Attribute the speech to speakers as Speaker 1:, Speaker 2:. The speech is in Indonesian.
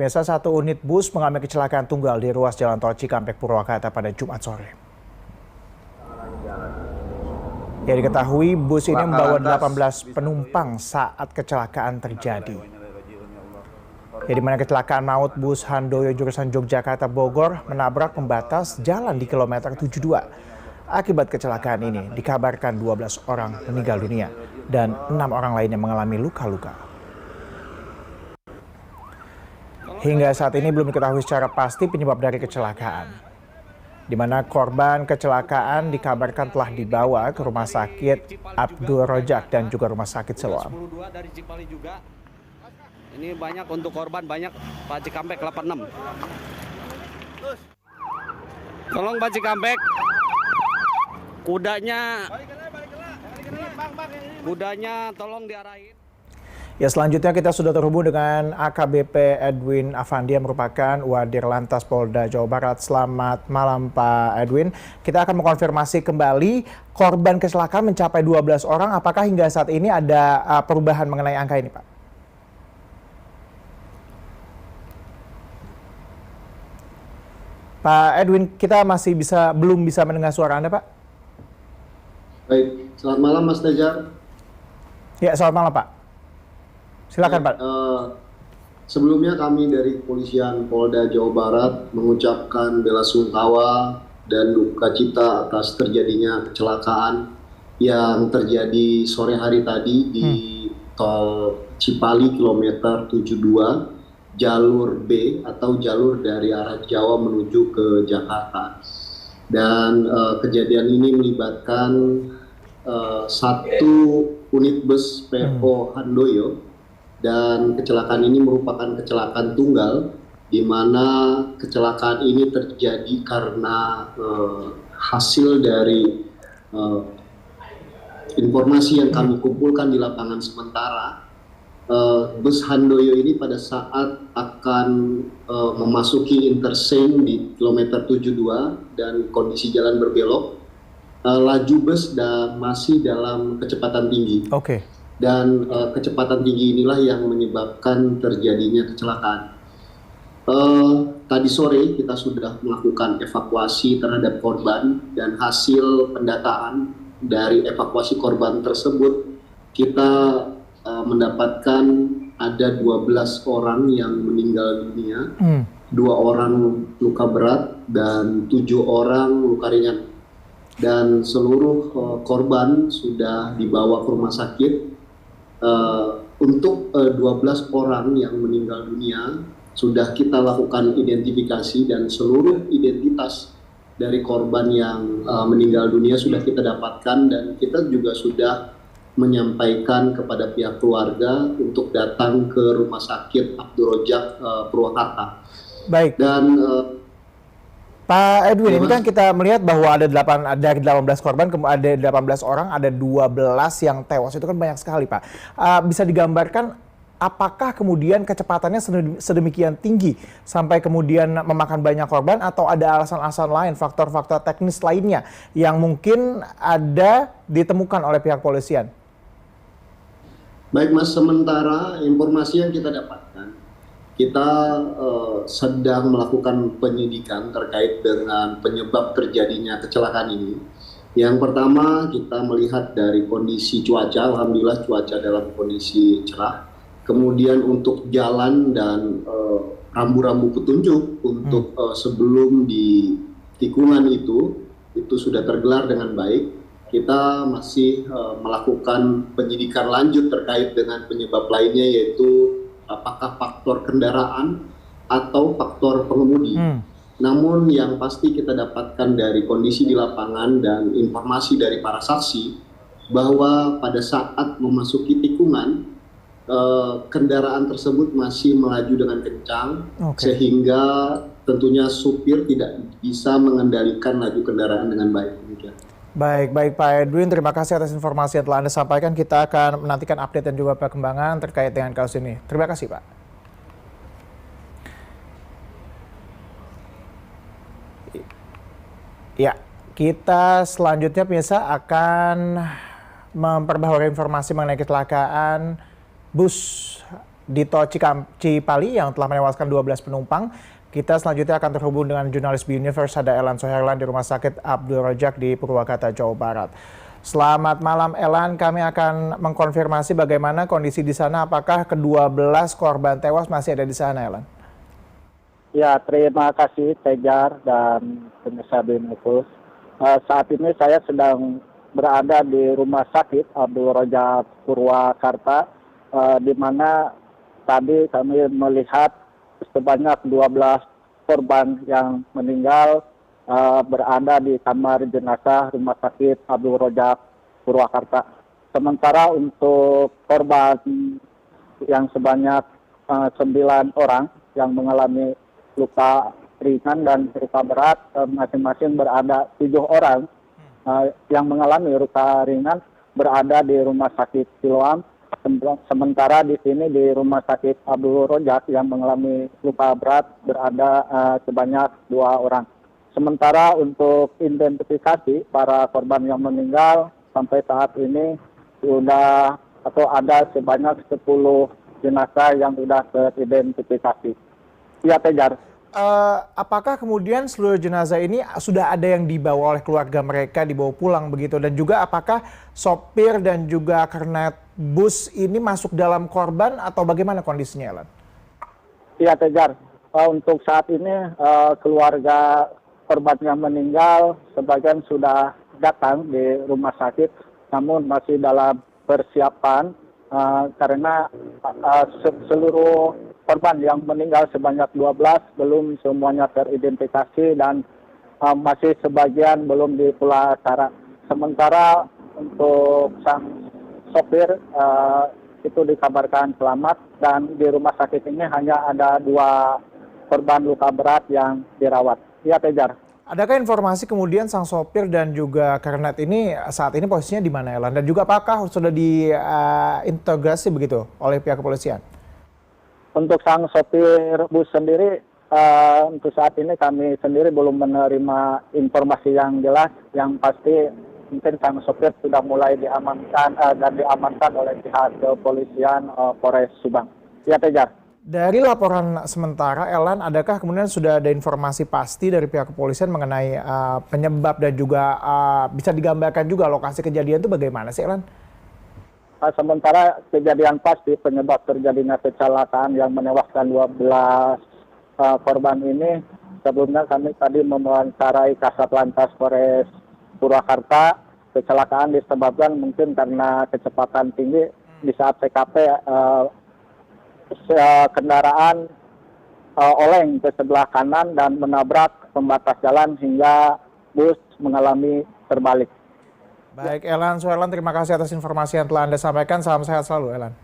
Speaker 1: Pemirsa, satu unit bus mengalami kecelakaan tunggal di ruas Jalan Tol Cikampek Purwakarta pada Jumat sore. Ya, diketahui bus ini membawa 18 penumpang saat kecelakaan terjadi. Ya, di mana kecelakaan maut bus Handoyo jurusan Yogyakarta Bogor menabrak pembatas jalan di kilometer 72. Akibat kecelakaan ini dikabarkan 12 orang meninggal dunia dan 6 orang lainnya mengalami luka-luka. Hingga saat ini belum diketahui secara pasti penyebab dari kecelakaan, di mana korban kecelakaan dikabarkan telah dibawa ke Rumah Sakit Abdul Rojak dan juga Rumah Sakit Siloam.
Speaker 2: Ini banyak untuk korban, banyak Pak Cikampek 86. Tolong Pak Cikampek, kudanya tolong diarahin.
Speaker 1: Ya, selanjutnya kita sudah terhubung dengan AKBP Edwin Afandi yang merupakan Wadir Lantas Polda Jawa Barat. Selamat malam Pak Edwin. Kita akan mengkonfirmasi kembali korban kecelakaan mencapai 12 orang. Apakah hingga saat ini ada perubahan mengenai angka ini, Pak? Pak Edwin, kita masih belum bisa mendengar suara Anda, Pak.
Speaker 3: Baik, selamat malam Mas Tejar.
Speaker 1: Ya, selamat malam Pak. Silakan Pak.
Speaker 3: Sebelumnya kami dari Kepolisian Polda Jawa Barat mengucapkan bela sungkawa dan duka cita atas terjadinya kecelakaan yang terjadi sore hari tadi di Tol Cipali kilometer 72 jalur B atau jalur dari arah Jawa menuju ke Jakarta. Dan kejadian ini melibatkan satu unit bus PO Handoyo. Dan kecelakaan ini merupakan kecelakaan tunggal, di mana kecelakaan ini terjadi karena hasil dari informasi yang kami kumpulkan di lapangan sementara. Bus Handoyo ini pada saat akan memasuki interchange di kilometer 72 dan kondisi jalan berbelok, laju bus masih dalam kecepatan tinggi. Dan kecepatan tinggi inilah yang menyebabkan terjadinya kecelakaan. Tadi sore kita sudah melakukan evakuasi terhadap korban dan hasil pendataan dari evakuasi korban tersebut kita mendapatkan ada 12 orang yang meninggal dunia, 2 orang luka berat dan 7 orang luka ringan. Dan seluruh korban sudah dibawa ke rumah sakit. Untuk 12 orang yang meninggal dunia sudah kita lakukan identifikasi dan seluruh identitas dari korban yang meninggal dunia sudah kita dapatkan, dan kita juga sudah menyampaikan kepada pihak keluarga untuk datang ke Rumah Sakit Abdul Rojak Purwakarta.
Speaker 1: Baik. Dan Pak Edwin, ini kan kita melihat bahwa ada 18 korban, ada 18 orang, ada 12 yang tewas. Itu kan banyak sekali, Pak. Bisa digambarkan apakah kemudian kecepatannya sedemikian tinggi sampai kemudian memakan banyak korban, atau ada alasan-alasan lain, faktor-faktor teknis lainnya yang mungkin ada ditemukan oleh pihak polisian?
Speaker 3: Baik Mas, sementara informasi yang kita dapatkan, kita sedang melakukan penyidikan terkait dengan penyebab terjadinya kecelakaan ini. Yang pertama, kita melihat dari kondisi cuaca, alhamdulillah cuaca dalam kondisi cerah. Kemudian untuk jalan dan rambu-rambu petunjuk untuk sebelum di tikungan itu sudah tergelar dengan baik. Kita masih melakukan penyidikan lanjut terkait dengan penyebab lainnya, yaitu apakah faktor kendaraan atau faktor pengemudi. Namun yang pasti kita dapatkan dari kondisi di lapangan dan informasi dari para saksi, bahwa pada saat memasuki tikungan, kendaraan tersebut masih melaju dengan kencang, sehingga tentunya supir tidak bisa mengendalikan laju kendaraan dengan baik.
Speaker 1: Baik Pak Edwin, terima kasih atas informasi yang telah Anda sampaikan. Kita akan menantikan update dan juga perkembangan terkait dengan kasus ini. Terima kasih Pak. Ya, kita selanjutnya pemirsa akan memperbaharui informasi mengenai kecelakaan bus di tol Cipali yang telah menewaskan 12 penumpang. Kita selanjutnya akan terhubung dengan jurnalis B-Universe, ada Elan Soherlan di Rumah Sakit Abdul Rojak di Purwakarta, Jawa Barat. Selamat malam Elan, kami akan mengkonfirmasi bagaimana kondisi di sana. Apakah ke-12 korban tewas masih ada di sana, Elan?
Speaker 4: Ya, terima kasih Tejar dan pemirsa B-Universe. Saat ini saya sedang berada di Rumah Sakit Abdul Rojak Purwakarta, di mana tadi kami melihat sebanyak 12 korban yang meninggal berada di kamar jenazah Rumah Sakit Abdul Rojak Purwakarta. Sementara untuk korban yang sebanyak 9 orang yang mengalami luka ringan dan luka berat, masing-masing berada 7 orang yang mengalami luka ringan berada di Rumah Sakit Siloam. Sementara di sini di Rumah Sakit Abdul Rojak yang mengalami luka berat berada sebanyak 2 orang. Sementara untuk identifikasi para korban yang meninggal sampai saat ini sudah atau ada sebanyak 10 jenazah yang sudah teridentifikasi. Ya, Tejar.
Speaker 1: Apakah kemudian seluruh jenazah ini sudah ada yang dibawa oleh keluarga mereka, dibawa pulang begitu? Dan juga apakah sopir dan juga kernet bus ini masuk dalam korban atau bagaimana kondisinya, Elan?
Speaker 4: Iya, Tejar. Untuk saat ini keluarga korban yang meninggal sebagian sudah datang di rumah sakit, namun masih dalam persiapan karena seluruh korban yang meninggal sebanyak 12 belum semuanya teridentifikasi dan masih sebagian belum dipulangkan. Sementara untuk sang sopir itu dikabarkan selamat dan di rumah sakit ini hanya ada 2 korban luka berat yang dirawat. Ya, Tejar.
Speaker 1: Adakah informasi kemudian sang sopir dan juga kernet ini saat ini posisinya di mana, Elan? Dan juga apakah sudah diintegrasi begitu oleh pihak kepolisian?
Speaker 4: Untuk sang sopir bus sendiri, untuk saat ini kami sendiri belum menerima informasi yang jelas. Yang pasti mungkin sang sopir sudah mulai diamankan dan diamankan oleh pihak kepolisian Polres Subang. Ya, Tejar.
Speaker 1: Dari laporan sementara, Elan, adakah kemudian sudah ada informasi pasti dari pihak kepolisian mengenai penyebab dan juga bisa digambarkan juga lokasi kejadian itu bagaimana sih, Elan?
Speaker 4: Sementara kejadian pasti penyebab terjadinya kecelakaan yang menewaskan 12 korban ini, sebelumnya kami tadi mewawancarai Kasat Lantas Polres Purwakarta. Kecelakaan disebabkan mungkin karena kecepatan tinggi di saat TKP kendaraan oleng ke sebelah kanan dan menabrak pembatas jalan hingga bus mengalami terbalik.
Speaker 1: Baik, Elan Soherlan, terima kasih atas informasi yang telah Anda sampaikan. Salam sehat selalu, Elan.